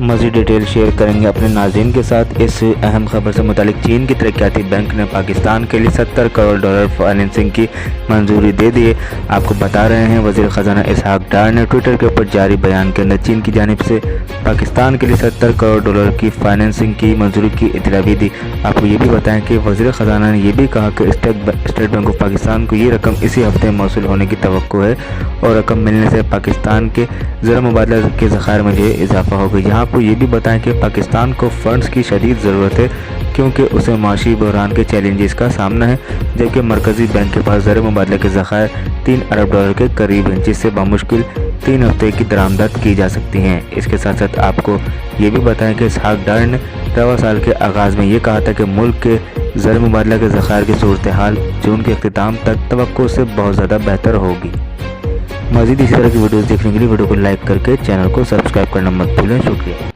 मज़ीद detail share करेंगे अपने नाज़रीन के साथ। इस अहम खबर से मुतालिक चीन की तरक्याती बैंक ने पाकिस्तान के लिए $70 करोड़ फाइनेंसिंग की मंजूरी दे दी है। आपको बता रहे हैं, वज़ीर ख़जाना इसहाक डार ने ट्विटर के ऊपर जारी बयान के अंदर चीन की जानिब से पाकिस्तान के लिए $70 करोड़ की फाइनेंसिंग की मंजूरी की इत्तला भी दी। आपको ये भी बताएं कि वज़ीर ख़जाना ने यह भी कहा कि स्टेट बैंक ऑफ पाकिस्तान को ये रकम इसी हफ्ते मौसूल होने की तवक्को है और रकम मिलने से पाकिस्तान के ज़र मुबादला के ज़खायर में जो इजाफा होगा। यहाँ आपको ये भी बताएं कि पाकिस्तान को फ़ंड्स की शदीद ज़रूरत है क्योंकि उसे माशी बहरान के चैलेंजेस का सामना है, जबकि मरकज़ी बैंक के पास ज़र मुबादला के ज़खायर $3 अरब के करीब हैं, जिससे बामुश्किल 3 हफ्ते की दरामद की जा सकती हैं। इसके साथ साथ आपको ये भी बताएं कि इसहाक डार ने रवा साल के आगाज़ में ये कहा था कि मुल्क के ज़र मुबादला के ज़खायर की सूरत हाल जून के अख्तिताम तक तवक्को से बहुत ज़्यादा बेहतर होगी। मज़ीद इसी तरह की वीडियोज़ देखने के लिए वीडियो को लाइक करके चैनल को सब्सक्राइब करना मत भूलें। शुक्रिया।